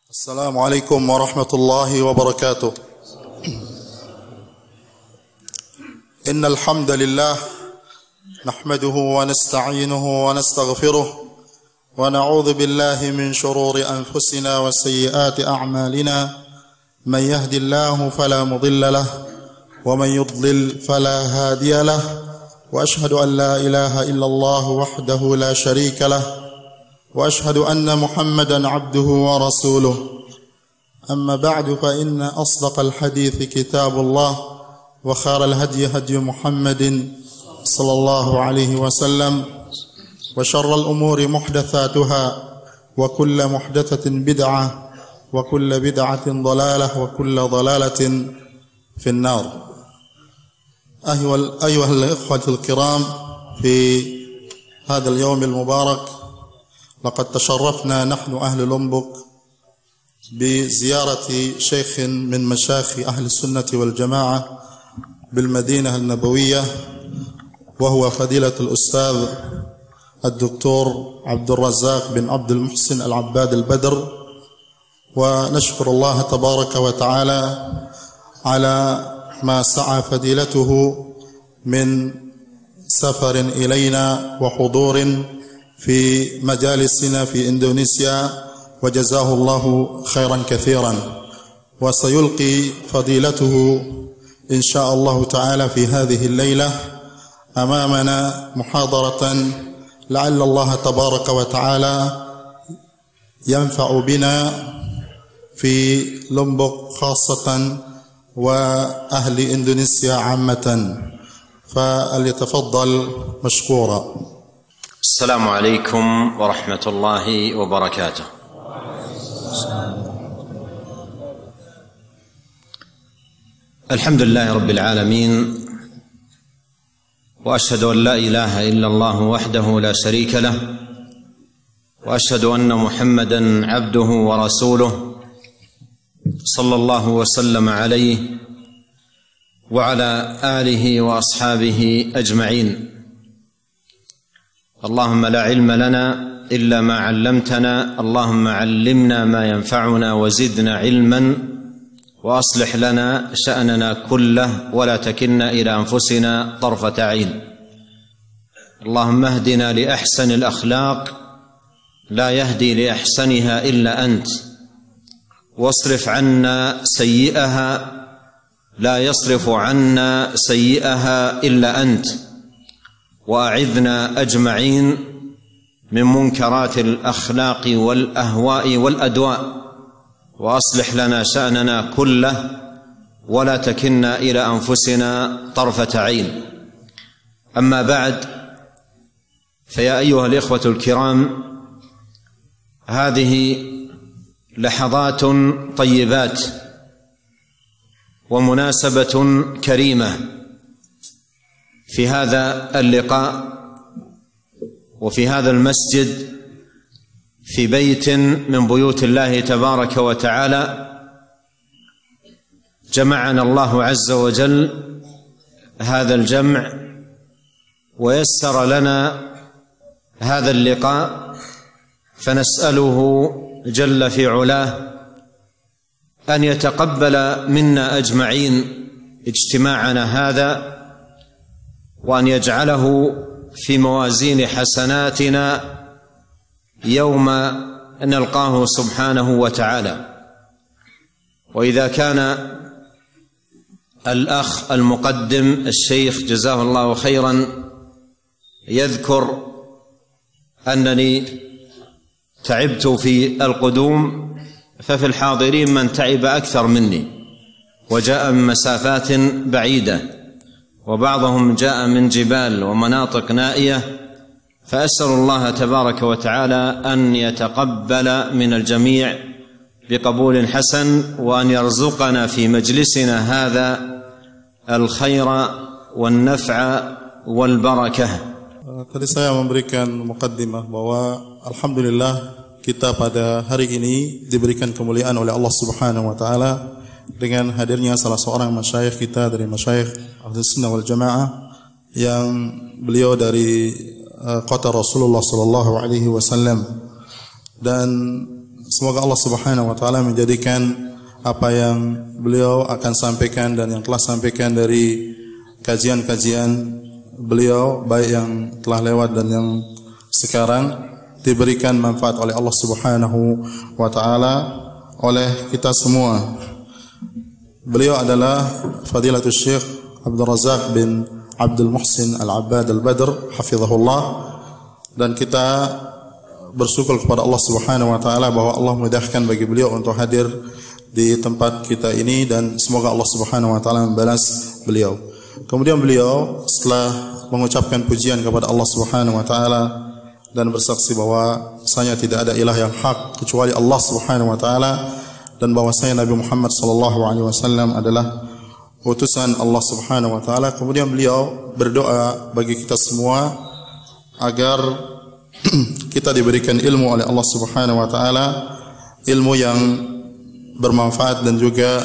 Assalamualaikum warahmatullahi wabarakatuh. Innal hamdalillah nahmaduhu wa nasta'inuhu wa nastaghfiruh wa na'udzu billahi min shururi anfusina wa sayyiati a'malina. Man yahdihillahu fala mudilla lahu wa man yudlil fala hadiya lahu. Wa ashhadu an la ilaha illallah wahdahu la sharika lahu. وأشهد أن محمدا عبده ورسوله أما بعد فإن أصدق الحديث كتاب الله وخير الهدي هدي محمد صلى الله عليه وسلم وشر الأمور محدثاتها وكل محدثة بدعة وكل بدعة ضلالة وكل ضلالة في النار. أيها الإخوة الكرام، في هذا اليوم المبارك لقد تشرفنا نحن أهل لومبوك بزيارة شيخ من مشايخ أهل السنة والجماعة بالمدينة النبوية، وهو فضيلة الأستاذ الدكتور عبد الرزاق بن عبد المحسن العباد البدر. ونشكر الله تبارك وتعالى على ما سعى فضيلته من سفر إلينا وحضور في مجالسنا في إندونيسيا، وجزاه الله خيرا كثيرا. وسيلقي فضيلته إن شاء الله تعالى في هذه الليلة أمامنا محاضرة لعل الله تبارك وتعالى ينفع بنا في لومبوك خاصة وأهل إندونيسيا عامة، فليتفضل مشكورا. السلام عليكم ورحمة الله وبركاته. الحمد لله رب العالمين، وأشهد أن لا إله إلا الله وحده لا شريك له، وأشهد أن محمدا عبده ورسوله صلى الله وسلم عليه وعلى آله وأصحابه أجمعين. اللهم لا علم لنا إلا ما علمتنا، اللهم علمنا ما ينفعنا وزدنا علما، وأصلح لنا شأننا كله ولا تكلنا إلى أنفسنا طرفة عين. اللهم اهدنا لأحسن الأخلاق لا يهدي لأحسنها إلا أنت، واصرف عنا سيئها لا يصرف عنا سيئها إلا أنت، وأعذنا أجمعين من منكرات الأخلاق والأهواء والأدواء، وأصلح لنا شأننا كله ولا تكلنا إلى أنفسنا طرفة عين. أما بعد، فيا أيها الإخوة الكرام، هذه لحظات طيبات ومناسبة كريمة في هذا اللقاء وفي هذا المسجد في بيت من بيوت الله تبارك وتعالى. جمعنا الله عز وجل هذا الجمع ويسر لنا هذا اللقاء، فنسأله جل في علاه أن يتقبل منا أجمعين اجتماعنا هذا، وأن يجعله في موازين حسناتنا يوم نلقاه سبحانه وتعالى. وإذا كان الأخ المقدم الشيخ جزاه الله خيرا يذكر أنني تعبت في القدوم، ففي الحاضرين من تعب أكثر مني وجاء من مسافات بعيدة، وبعضهم جاء من جبال ومناطق نائية، فأسأل الله تبارك وتعالى أن يتقبل من الجميع بقبول حسن، وأن يرزقنا في مجلسنا هذا الخير والنفع والبركة. Tadi saya memberikan mukaddimah bahwa alhamdulillah kita pada hari ini diberikan kemuliaan oleh Allah Subhanahu wa taala dengan hadirnya salah seorang masyayikh kita dari masyayikh Ahlus Sunnah wal Jamaah, yang beliau dari kota Rasulullah sallallahu alaihi wasallam. Dan semoga Allah Subhanahu wa taala menjadikan apa yang beliau akan sampaikan dan yang telah sampaikan dari kajian-kajian beliau baik yang telah lewat dan yang sekarang diberikan manfaat oleh Allah Subhanahu wa taala oleh kita semua. Beliau adalah Fadilatul Syekh Abdul Razak bin Abdul Muhsin Al-Abbad Al-Badr hafizahullah, dan kita bersyukur kepada Allah Subhanahu wa taala bahwa Allah mudahkan bagi beliau untuk hadir di tempat kita ini, dan semoga Allah Subhanahu wa taala membalas beliau. Kemudian beliau setelah mengucapkan pujian kepada Allah Subhanahu wa taala dan bersaksi bahwa bahwasanya tidak ada ilah yang hak kecuali Allah Subhanahu wa taala, dan bahwasanya Nabi Muhammad sallallahu alaihi wasallam adalah utusan Allah Subhanahu wa taala. Kemudian beliau berdoa bagi kita semua agar kita diberikan ilmu oleh Allah Subhanahu wa taala, ilmu yang bermanfaat, dan juga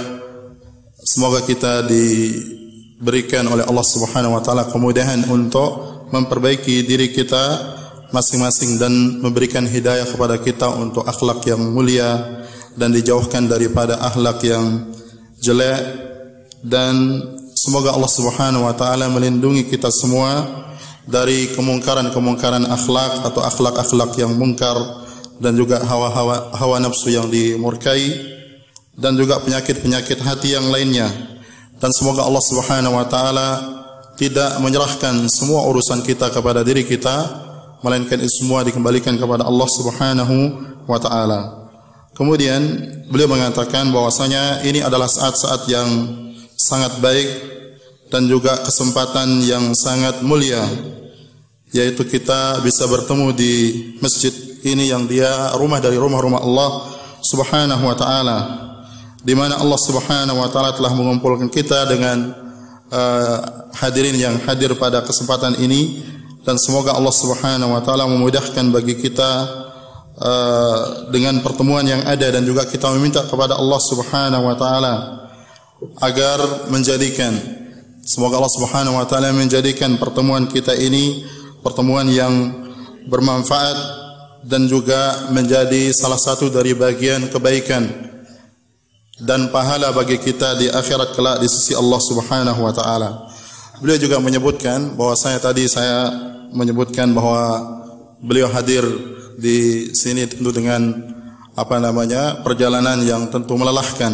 semoga kita diberikan oleh Allah Subhanahu wa taala kemudahan untuk memperbaiki diri kita masing-masing dan memberikan hidayah kepada kita untuk akhlak yang mulia dan dijauhkan daripada akhlak yang jelek, dan semoga Allah Subhanahu wa taala melindungi kita semua dari kemungkaran-kemungkaran akhlak atau akhlak-akhlak yang mungkar, dan juga hawa nafsu yang dimurkai, dan juga penyakit-penyakit hati yang lainnya. Dan semoga Allah Subhanahu wa taala tidak menyerahkan semua urusan kita kepada diri kita, melainkan itu semua dikembalikan kepada Allah Subhanahu wa taala. Kemudian beliau mengatakan bahwasanya ini adalah saat-saat yang sangat baik dan juga kesempatan yang sangat mulia, yaitu kita bisa bertemu di masjid ini yang dia rumah dari rumah-rumah Allah Subhanahu wa taala, di mana Allah Subhanahu wa taala telah mengumpulkan kita dengan hadirin yang hadir pada kesempatan ini, dan semoga Allah Subhanahu wa taala memudahkan bagi kita dengan pertemuan yang ada, dan juga kita meminta kepada Allah Subhanahu wa taala agar menjadikan, semoga Allah Subhanahu wa taala menjadikan pertemuan kita ini pertemuan yang bermanfaat dan juga menjadi salah satu dari bagian kebaikan dan pahala bagi kita di akhirat kelak di sisi Allah Subhanahu wa taala. Beliau juga menyebutkan bahwasanya tadi saya menyebutkan bahwa beliau hadir di sini tentu dengan perjalanan yang tentu melelahkan.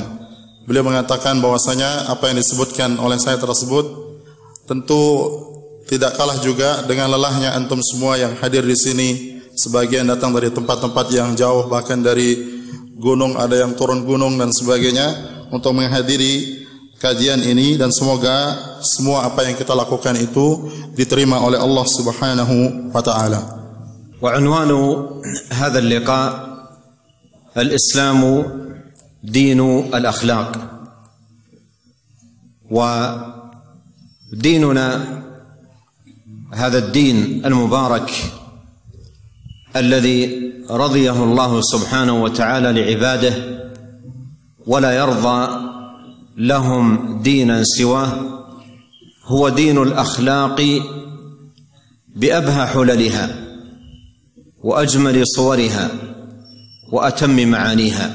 Beliau mengatakan bahwasanya apa yang disebutkan oleh saya tersebut tentu tidak kalah juga dengan lelahnya antum semua yang hadir di sini. Sebagian datang dari tempat-tempat yang jauh, bahkan dari gunung, ada yang turun gunung dan sebagainya untuk menghadiri kajian ini, dan semoga semua apa yang kita lakukan itu diterima oleh Allah Subhanahu wa taala. وعنوان هذا اللقاء الإسلام دين الأخلاق، وديننا هذا الدين المبارك الذي رضيه الله سبحانه وتعالى لعباده ولا يرضى لهم دينا سواه، هو دين الأخلاق بأبهى حللها وأجمل صورها وأتم معانيها،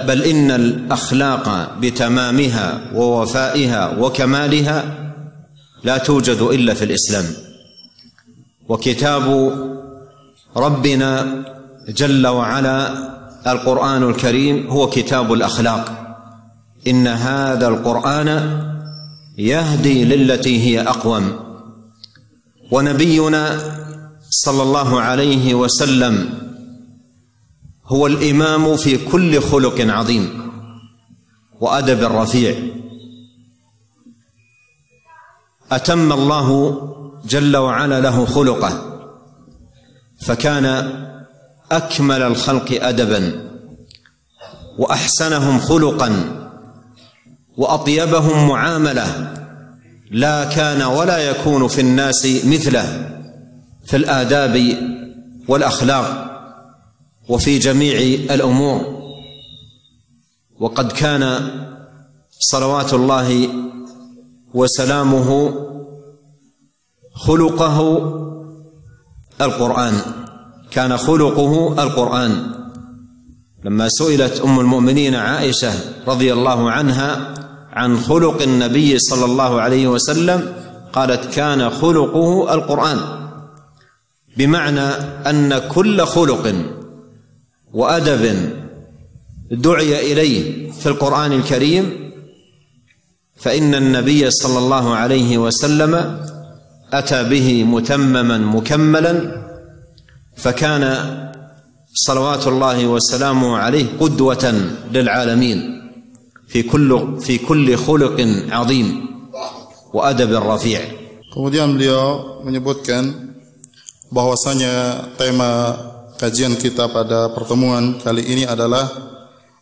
بل إن الأخلاق بتمامها ووفائها وكمالها لا توجد إلا في الإسلام. وكتاب ربنا جل وعلا القرآن الكريم هو كتاب الأخلاق، إن هذا القرآن يهدي للتي هي أقوم. ونبينا صلى الله عليه وسلم هو الإمام في كل خلق عظيم وأدب رفيع. أتم الله جل وعلا له خلقه، فكان أكمل الخلق أدبا وأحسنهم خلقا وأطيبهم معاملة، لا كان ولا يكون في الناس مثله في الآداب والأخلاق وفي جميع الأمور. وقد كان صلوات الله وسلامه خلقه القرآن، كان خلقه القرآن، لما سئلت أم المؤمنين عائشة رضي الله عنها عن خلق النبي صلى الله عليه وسلم قالت كان خلقه القرآن، بمعنى أن كل خلق وأدب دعي إليه في القرآن الكريم فإن النبي صلى الله عليه وسلم أتى به متمما مكملا، فكان صلوات الله وسلامه عليه قدوة للعالمين في كل خلق عظيم وأدب رفيع. Kemudian beliau menyebutkan bahwasanya tema kajian kita pada pertemuan kali ini adalah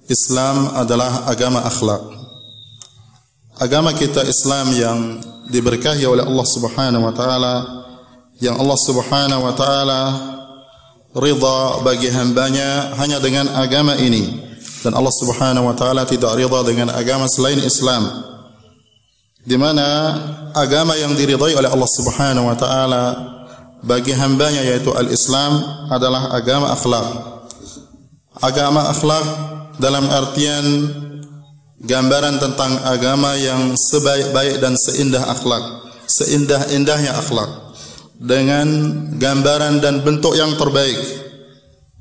Islam adalah agama akhlak. Agama kita Islam yang diberkahi oleh Allah Subhanahu wa taala, yang Allah Subhanahu wa taala ridha bagi hambanya hanya dengan agama ini, dan Allah Subhanahu wa taala tidak ridha dengan agama selain Islam, di mana agama yang diridhai oleh Allah Subhanahu wa taala bagi hambanya yaitu al-Islam adalah agama akhlak. Agama akhlak dalam artian gambaran tentang agama yang sebaik-baik dan seindah akhlak, seindah-indahnya akhlak, dengan gambaran dan bentuk yang terbaik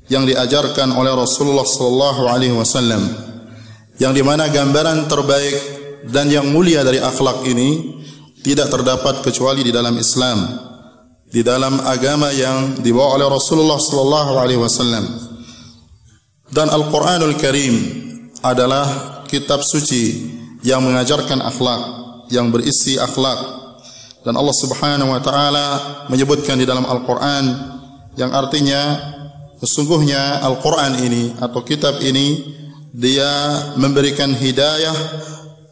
yang diajarkan oleh Rasulullah sallallahu alaihi wasallam, yang di mana gambaran terbaik dan yang mulia dari akhlak ini tidak terdapat kecuali di dalam Islam, di dalam agama yang dibawa oleh Rasulullah sallallahu alaihi wasallam. Dan Al-Qur'anul Karim adalah kitab suci yang mengajarkan akhlak, yang berisi akhlak. Dan Allah Subhanahu wa taala menyebutkan di dalam Al-Qur'an, yang artinya sesungguhnya Al-Qur'an ini atau kitab ini dia memberikan hidayah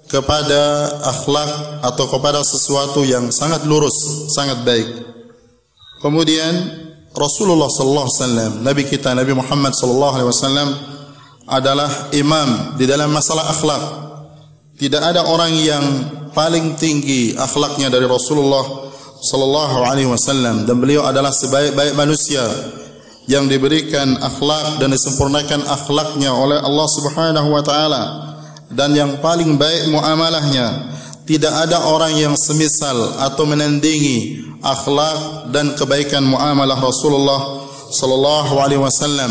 kepada akhlak atau kepada sesuatu yang sangat lurus, sangat baik. Kemudian Rasulullah sallallahu alaihi wasallam, nabi kita Nabi Muhammad sallallahu alaihi wasallam adalah imam di dalam masalah akhlak. Tidak ada orang yang paling tinggi akhlaknya dari Rasulullah sallallahu alaihi wasallam, dan beliau adalah sebaik-baik manusia yang diberikan akhlak dan disempurnakan akhlaknya oleh Allah Subhanahu wa taala, dan yang paling baik muamalahnya. Tidak ada orang yang semisal atau menandingi akhlak dan kebaikan muamalah Rasulullah sallallahu alaihi wasallam,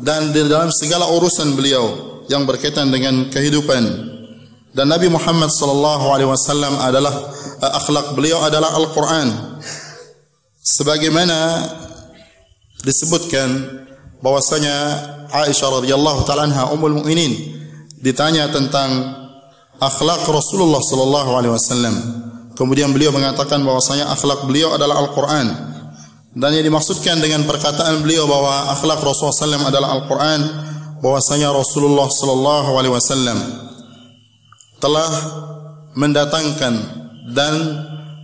dan di dalam segala urusan beliau yang berkaitan dengan kehidupan. Dan Nabi Muhammad sallallahu alaihi wasallam adalah akhlak beliau adalah Al-Qur'an. Sebagaimana disebutkan bahwasanya Aisyah radhiyallahu taala anha ummul mukminin ditanya tentang akhlak Rasulullah sallallahu alaihi wasallam. Kemudian beliau mengatakan bahwasanya akhlak beliau adalah Al-Qur'an. Dan yang dimaksudkan dengan perkataan beliau bahwa akhlak Rasulullah sallallahu adalah Al-Qur'an, bahwasanya Rasulullah sallallahu alaihi wasallam telah mendatangkan dan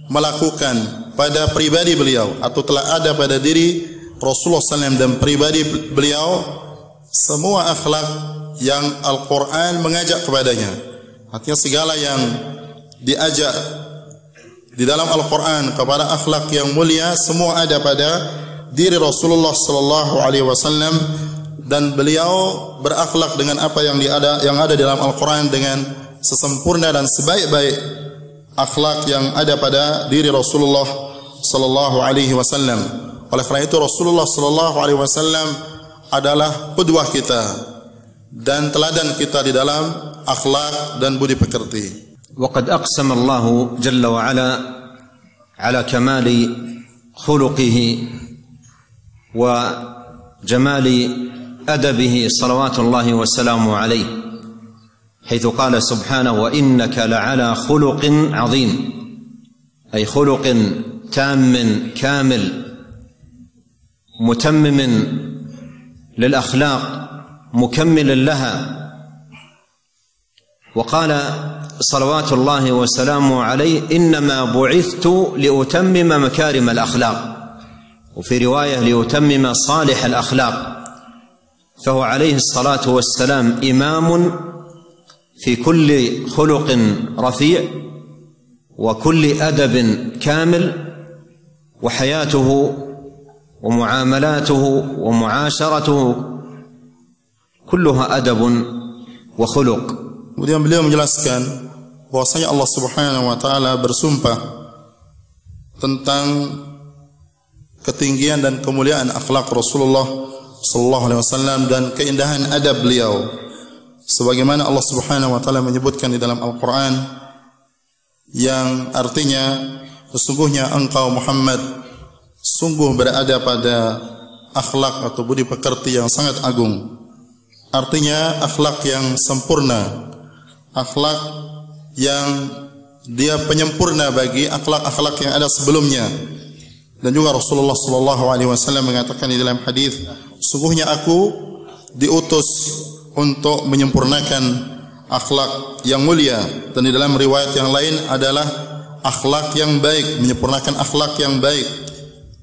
melakukan pada pribadi beliau, atau telah ada pada diri Rasulullah SAW dan pribadi beliau semua akhlak yang Al-Quran mengajak kepadanya. Artinya segala yang diajak di dalam Al-Quran kepada akhlak yang mulia semua ada pada diri Rasulullah SAW, dan beliau berakhlak dengan apa yang ada di dalam Al-Quran dengan sesempurna dan sebaik-baik akhlak yang ada pada diri Rasulullah sallallahu alaihi wasallam. Oleh karena itu Rasulullah sallallahu alaihi wasallam adalah qudwah kita dan teladan kita di dalam akhlak dan budi pekerti. وقد أقسم الله جل وعلا على كمال خلقه وجمال أدبه صلوات الله وسلامه عليه، حيث قال سبحانه وإنك لعلى خلق عظيم، أي خلق تام كامل متمم للأخلاق مكمل لها. وقال صلوات الله وسلامه عليه إنما بعثت لأتمم مكارم الأخلاق، وفي رواية لأتمم صالح الأخلاق. فهو عليه الصلاة والسلام إمام في كل خلق رفيع وكل أدب كامل، وحياته ومعاملاته ومعاشرته كلها أدب وخلق. Kemudian beliau menjelaskan bahwasanya Allah Subhanahu wa taala bersumpah tentang ketinggian dan kemuliaan akhlak Rasulullah sallallahu alaihi wasallam dan keindahan adab beliau. Sebagaimana Allah Subhanahu wa taala menyebutkan di dalam Al-Qur'an yang artinya sesungguhnya engkau Muhammad sungguh berada pada akhlak atau budi pekerti yang sangat agung. Artinya akhlak yang sempurna, akhlak yang dia penyempurna bagi akhlak-akhlak yang ada sebelumnya. Dan juga Rasulullah sallallahu alaihi wasallam mengatakan di dalam hadis, sungguhnya aku diutus untuk menyempurnakan akhlak yang mulia, dan di dalam riwayat yang lain adalah akhlak yang baik, menyempurnakan akhlak yang baik.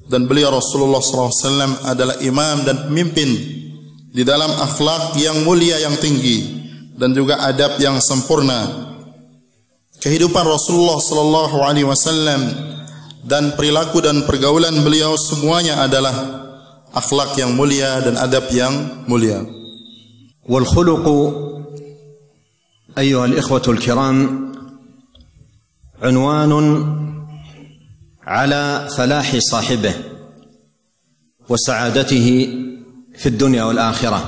Dan beliau Rasulullah sallallahu alaihi wasallam adalah imam dan pemimpin di dalam akhlak yang mulia yang tinggi dan juga adab yang sempurna. Kehidupan Rasulullah sallallahu alaihi wasallam dan perilaku dan pergaulan beliau semuanya adalah akhlak yang mulia dan adab yang mulia. Wal khuluqu ayyuhal ikhwatul kiram unwanun ala falahi sahibihi wa sa'adatihi في الدنيا والآخرة،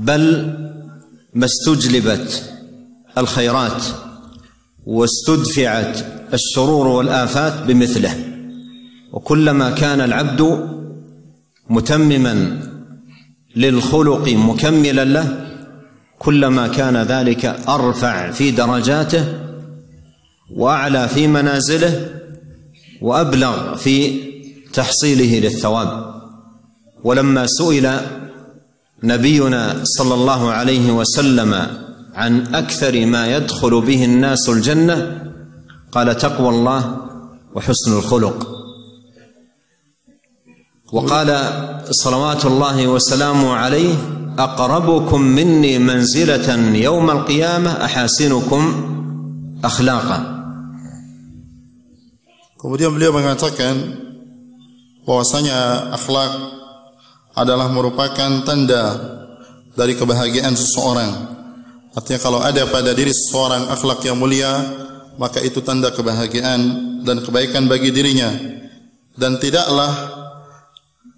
بل ما استجلبت الخيرات واستدفعت الشرور والآفات بمثله. وكلما كان العبد متمما للخلق مكملا له كلما كان ذلك أرفع في درجاته وأعلى في منازله وأبلغ في تحصيله للثواب. ولما سئل نبينا صلى الله عليه وسلم عن أكثر ما يدخل به الناس الجنة قال تقوى الله وحسن الخلق. وقال صلوات الله وسلامه عليه أقربكم مني منزلة يوم القيامة أحاسنكم أخلاقا. Kemudian beliau mengatakan bahwasanya akhlak adalah merupakan tanda dari kebahagiaan seseorang. Artinya kalau ada pada diri seseorang akhlak yang mulia, maka itu tanda kebahagiaan dan kebaikan bagi dirinya. Dan tidaklah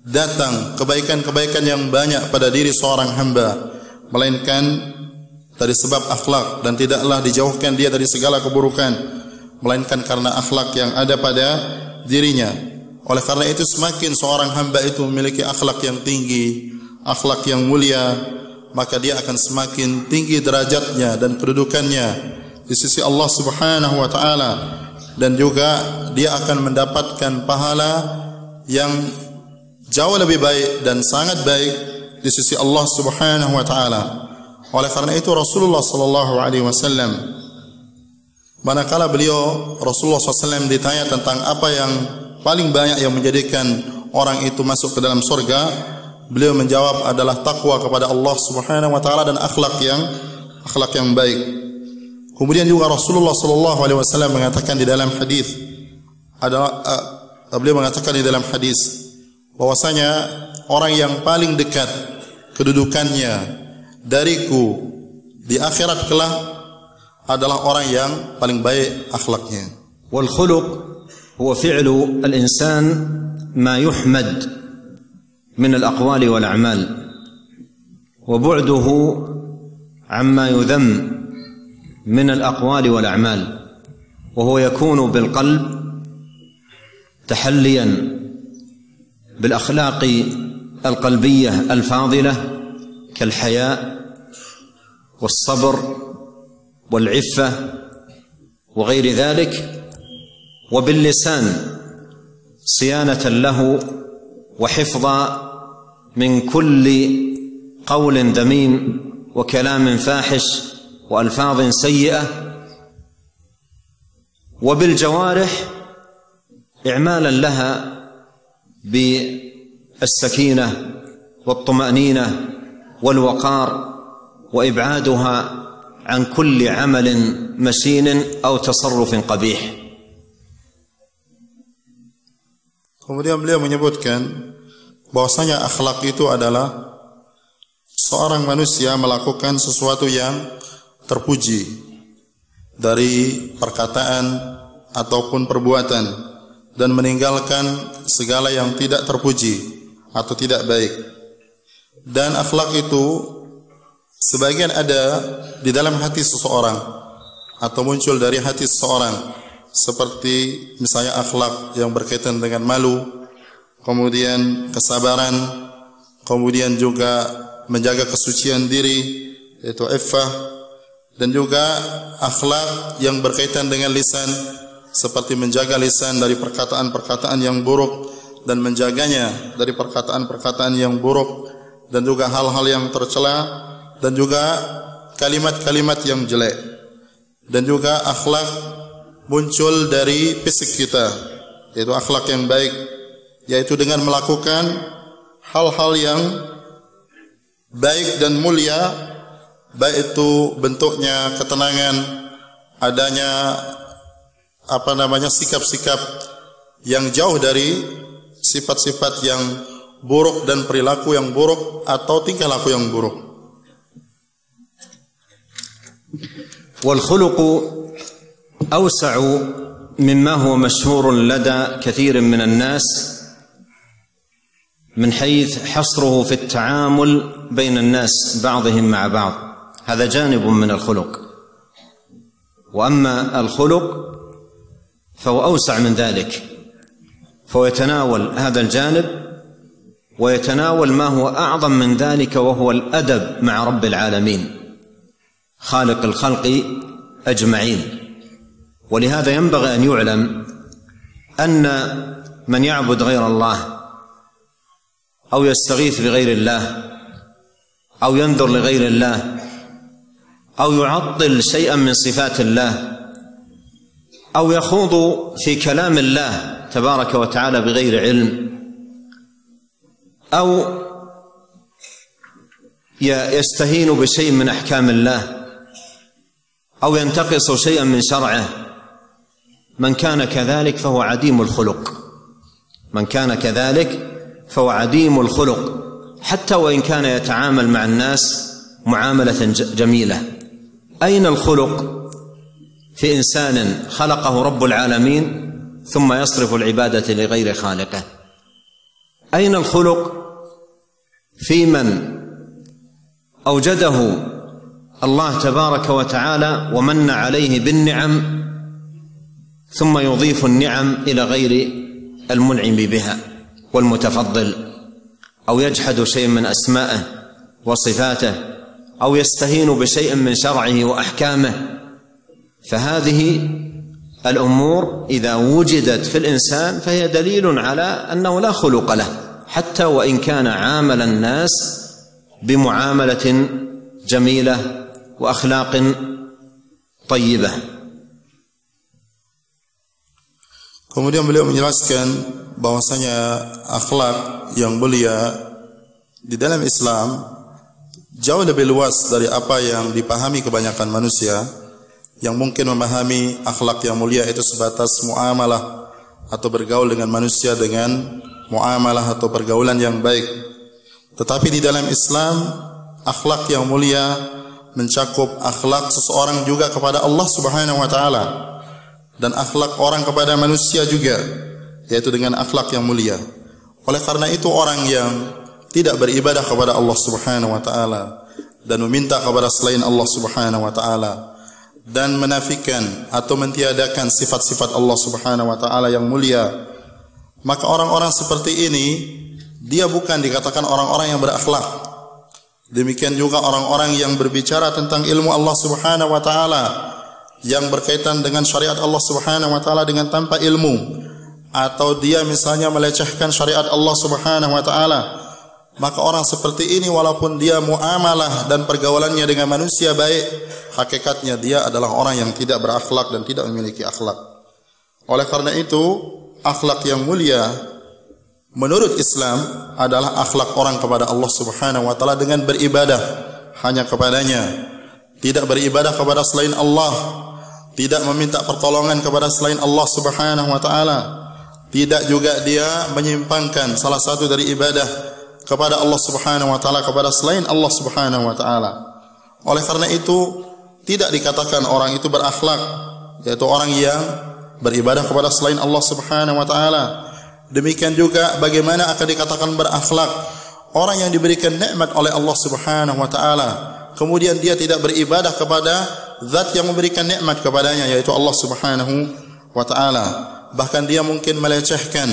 datang kebaikan-kebaikan yang banyak pada diri seorang hamba melainkan dari sebab akhlak, dan tidaklah dijauhkan dia dari segala keburukan melainkan karena akhlak yang ada pada dirinya. Oleh karena itu semakin seorang hamba itu memiliki akhlak yang tinggi, akhlak yang mulia, maka dia akan semakin tinggi derajatnya dan kedudukannya di sisi Allah Subhanahu wa taala, dan juga dia akan mendapatkan pahala yang jauh lebih baik dan sangat baik di sisi Allah Subhanahu wa taala. Oleh karena itu Rasulullah sallallahu alaihi wasallam, manakala beliau Rasulullah SAW ditanya tentang apa yang paling banyak yang menjadikan orang itu masuk ke dalam surga, beliau menjawab adalah takwa kepada Allah Subhanahu wa taala dan akhlak yang baik. Kemudian juga Rasulullah sallallahu alaihi wasallam mengatakan di dalam hadis, beliau mengatakan di dalam hadis bahwasanya orang yang paling dekat kedudukannya dariku di akhirat kelak adalah orang yang paling baik akhlaknya. Wal khuluq هو فعل الإنسان ما يحمد من الأقوال والأعمال وبعده عما يذم من الأقوال والأعمال، وهو يكون بالقلب تحليا بالأخلاق القلبية الفاضلة كالحياء والصبر والعفة وغير ذلك، وباللسان صيانة له وحفظا من كل قول ذميم وكلام فاحش وألفاظ سيئة، وبالجوارح إعمالا لها بالسكينة والطمأنينة والوقار وإبعادها عن كل عمل مشين أو تصرف قبيح. Kemudian beliau menyebutkan bahwasanya akhlak itu adalah seorang manusia melakukan sesuatu yang terpuji dari perkataan ataupun perbuatan dan meninggalkan segala yang tidak terpuji atau tidak baik. Dan akhlak itu sebagian ada di dalam hati seseorang atau muncul dari hati seseorang, seperti misalnya akhlak yang berkaitan dengan malu, kemudian kesabaran, kemudian juga menjaga kesucian diri, yaitu iffah, dan juga akhlak yang berkaitan dengan lisan, seperti menjaga lisan dari perkataan-perkataan yang buruk dan menjaganya dari perkataan-perkataan yang buruk, dan juga hal-hal yang tercela, dan juga kalimat-kalimat yang jelek. Dan juga akhlak muncul dari fisik kita, yaitu akhlak yang baik, yaitu dengan melakukan hal-hal yang baik dan mulia, baik itu bentuknya ketenangan, adanya sikap-sikap yang jauh dari sifat-sifat yang buruk dan perilaku yang buruk atau tingkah laku yang buruk. والخلق أوسع مما هو مشهور لدى كثير من الناس من حيث حصره في التعامل بين الناس بعضهم مع بعض، هذا جانب من الخلق. وأما الخلق فهو أوسع من ذلك، فهو يتناول هذا الجانب ويتناول ما هو أعظم من ذلك، وهو الأدب مع رب العالمين خالق الخلق أجمعين. ولهذا ينبغي أن يعلم أن من يعبد غير الله أو يستغيث بغير الله أو ينذر لغير الله أو يعطل شيئا من صفات الله أو يخوض في كلام الله تبارك وتعالى بغير علم أو يستهين بشيء من أحكام الله أو ينتقص شيئا من شرعه، من كان كذلك فهو عديم الخلق. من كان كذلك فهو عديم الخلق، حتى وإن كان يتعامل مع الناس معاملة جميلة. أين الخلق في إنسان خلقه رب العالمين ثم يصرف العبادة لغير خالقه؟ أين الخلق في من أوجده الله تبارك وتعالى ومن عليه بالنعم ثم يضيف النعم إلى غير المنعم بها والمتفضل، أو يجحد شيء من أسمائه وصفاته، أو يستهين بشيء من شرعه وأحكامه؟ فهذه الأمور إذا وجدت في الإنسان فهي دليل على أنه لا خلق له، حتى وإن كان عامل الناس بمعاملة جميلة وأخلاق طيبة. Kemudian beliau menjelaskan bahwasanya akhlak yang mulia di dalam Islam jauh lebih luas dari apa yang dipahami kebanyakan manusia, yang mungkin memahami akhlak yang mulia itu sebatas muamalah atau bergaul dengan manusia dengan muamalah atau pergaulan yang baik. Tetapi di dalam Islam, akhlak yang mulia mencakup akhlak seseorang juga kepada Allah Subhanahu wa taala dan akhlak orang kepada manusia juga, yaitu dengan akhlak yang mulia. Oleh karena itu orang yang tidak beribadah kepada Allah Subhanahu wa taala dan meminta kepada selain Allah Subhanahu wa taala dan menafikan atau mentiadakan sifat-sifat Allah Subhanahu wa taala yang mulia, maka orang-orang seperti ini dia bukan dikatakan orang-orang yang berakhlak. Demikian juga orang-orang yang berbicara tentang ilmu Allah Subhanahu wa taala yang berkaitan dengan syariat Allah Subhanahu wa taala dengan tanpa ilmu, atau dia misalnya melecehkan syariat Allah Subhanahu wa taala, maka orang seperti ini walaupun dia muamalah dan pergaulannya dengan manusia baik, hakikatnya dia adalah orang yang tidak berakhlak dan tidak memiliki akhlak. Oleh karena itu, akhlak yang mulia menurut Islam adalah akhlak orang kepada Allah Subhanahu wa taala dengan beribadah hanya kepadanya, tidak beribadah kepada selain Allah, tidak meminta pertolongan kepada selain Allah Subhanahu wa taala, tidak juga dia menyimpangkan salah satu dari ibadah kepada Allah Subhanahu wa taala kepada selain Allah Subhanahu wa taala. Oleh karena itu tidak dikatakan orang itu berakhlak, yaitu orang yang beribadah kepada selain Allah Subhanahu wa taala. Demikian juga bagaimana akan dikatakan berakhlak orang yang diberikan nikmat oleh Allah Subhanahu wa taala, kemudian dia tidak beribadah kepada zat yang memberikan nikmat kepadanya, yaitu Allah Subhanahu wa taala. Bahkan dia mungkin melecehkan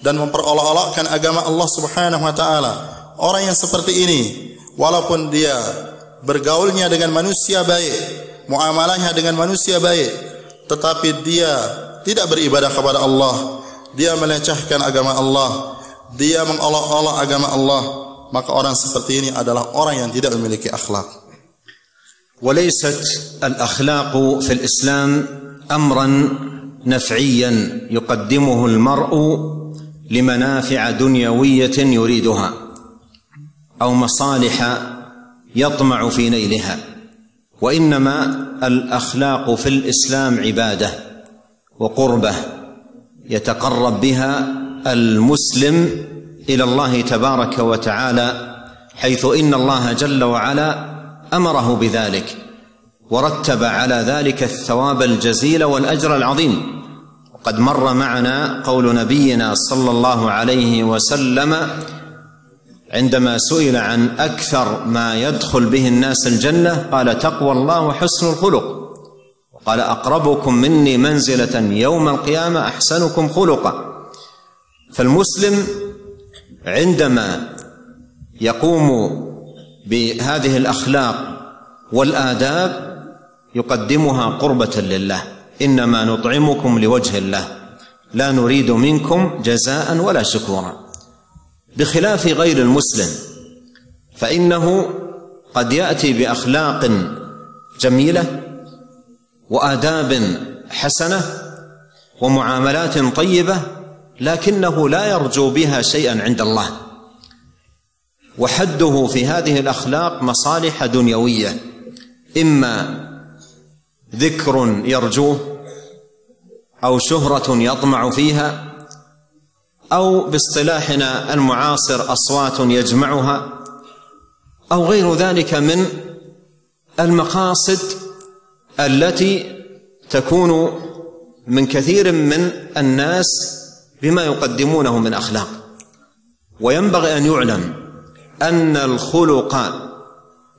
dan memperolok-olokkan agama Allah Subhanahu wa taala. Orang yang seperti ini, walaupun dia bergaulnya dengan manusia baik, muamalahnya dengan manusia baik, tetapi dia tidak beribadah kepada Allah, dia melecehkan agama Allah, dia mengolok-olok agama Allah, maka orang seperti ini adalah orang yang tidak memiliki akhlak. وليست الأخلاق في الإسلام أمرا نفعيا يقدمه المرء لمنافع دنيوية يريدها أو مصالح يطمع في نيلها، وإنما الأخلاق في الإسلام عبادة وقربة يتقرب بها المسلم إلى الله تبارك وتعالى، حيث إن الله جل وعلا أمره بذلك ورتب على ذلك الثواب الجزيل والأجر العظيم. وقد مر معنا قول نبينا صلى الله عليه وسلم عندما سئل عن أكثر ما يدخل به الناس الجنة قال تقوى الله وحسن الخلق، وقال أقربكم مني منزلة يوم القيامة أحسنكم خلقا. فالمسلم عندما يقوم بهذه الأخلاق والآداب يقدمها قربة لله، إنما نطعمكم لوجه الله لا نريد منكم جزاء ولا شكورا، بخلاف غير المسلم فإنه قد يأتي بأخلاق جميلة وآداب حسنة ومعاملات طيبة، لكنه لا يرجو بها شيئا عند الله، وحده في هذه الأخلاق مصالح دنيوية، إما ذكر يرجوه أو شهرة يطمع فيها أو باصطلاحنا المعاصر أصوات يجمعها أو غير ذلك من المقاصد التي تكون من كثير من الناس بما يقدمونه من أخلاق. وينبغي أن يعلم أن الخلق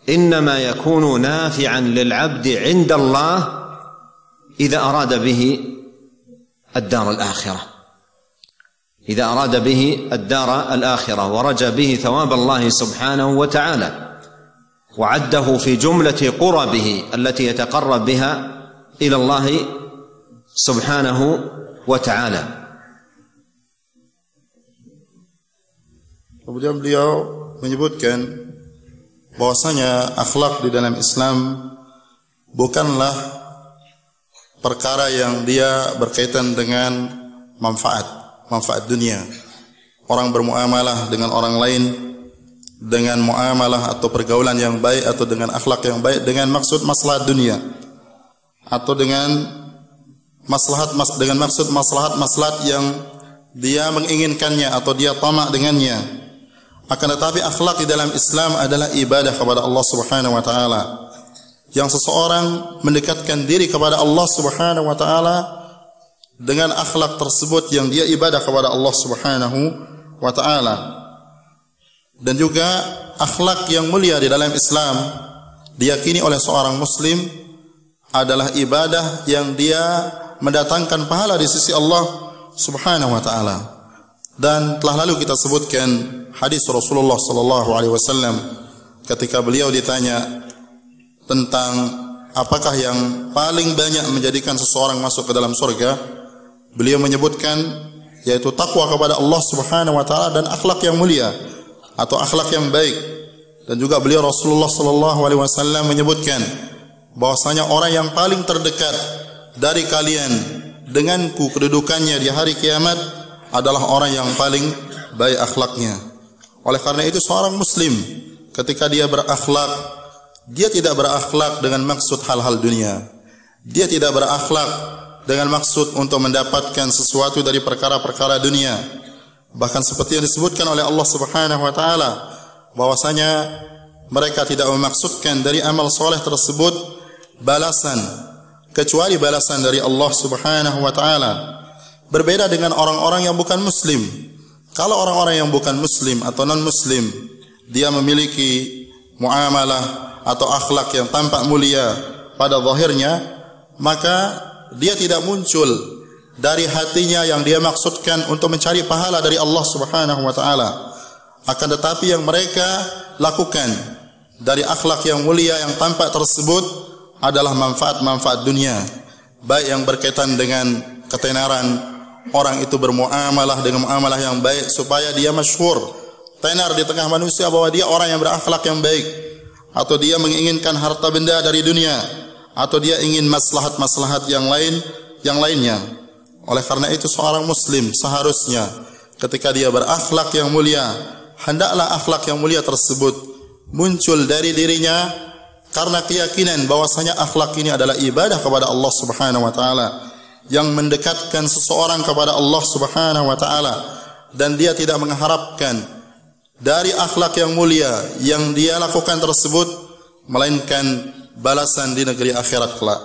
إنما يكون نافعا للعبد عند الله إذا أراد به الدار الآخرة، إذا أراد به الدار الآخرة ورجى به ثواب الله سبحانه وتعالى، وعده في جملة قربه التي يتقرب بها إلى الله سبحانه وتعالى. Kemudian beliau menyebutkan bahwasanya akhlak di dalam Islam bukanlah perkara yang dia berkaitan dengan manfaat dunia. Orang bermuamalah dengan orang lain dengan muamalah atau pergaulan yang baik atau dengan akhlak yang baik dengan maksud maslahat dunia atau dengan maslahat yang dia menginginkannya atau dia tamak dengannya. Akan tetapi akhlak di dalam Islam adalah ibadah kepada Allah Subhanahu wa taala. Yang seseorang mendekatkan diri kepada Allah Subhanahu wa taala dengan akhlak tersebut yang dia ibadah kepada Allah Subhanahu wa taala. Dan juga akhlak yang mulia di dalam Islam diyakini oleh seorang muslim adalah ibadah yang dia mendatangkan pahala di sisi Allah Subhanahu wa taala. Dan telah lalu kita sebutkan hadis Rasulullah sallallahu alaihi wasallam ketika beliau ditanya tentang apakah yang paling banyak menjadikan seseorang masuk ke dalam surga, beliau menyebutkan yaitu takwa kepada Allah Subhanahu wa taala dan akhlak yang mulia atau akhlak yang baik. Dan juga beliau Rasulullah sallallahu alaihi wasallam menyebutkan bahwasanya orang yang paling terdekat dari kalian denganku kedudukannya di hari kiamat adalah orang yang paling baik akhlaknya. Oleh karena itu seorang muslim ketika dia berakhlak, dia tidak berakhlak dengan maksud hal-hal dunia. Dia tidak berakhlak dengan maksud untuk mendapatkan sesuatu dari perkara-perkara dunia. Bahkan seperti yang disebutkan oleh Allah Subhanahu wa taala bahwasanya mereka tidak memaksudkan dari amal soleh tersebut balasan kecuali balasan dari Allah Subhanahu wa taala. Berbeda dengan orang-orang yang bukan muslim. Kalau orang-orang yang bukan muslim atau non-muslim, dia memiliki muamalah atau akhlak yang tampak mulia pada zahirnya, maka dia tidak muncul dari hatinya yang dia maksudkan untuk mencari pahala dari Allah Subhanahu wa taala. Akan tetapi yang mereka lakukan dari akhlak yang mulia yang tampak tersebut adalah manfaat-manfaat dunia, baik yang berkaitan dengan ketenaran, orang itu bermuamalah dengan muamalah yang baik supaya dia masyhur, tenar di tengah manusia bahwa dia orang yang berakhlak yang baik, atau dia menginginkan harta benda dari dunia, atau dia ingin maslahat-maslahat yang lainnya. Oleh karena itu seorang muslim seharusnya ketika dia berakhlak yang mulia, hendaklah akhlak yang mulia tersebut muncul dari dirinya karena keyakinan bahwasanya akhlak ini adalah ibadah kepada Allah Subhanahu wa taala yang mendekatkan seseorang kepada Allah Subhanahu wa taala, dan dia tidak mengharapkan dari akhlak yang mulia yang dia lakukan tersebut melainkan balasan di negeri akhirat kelak.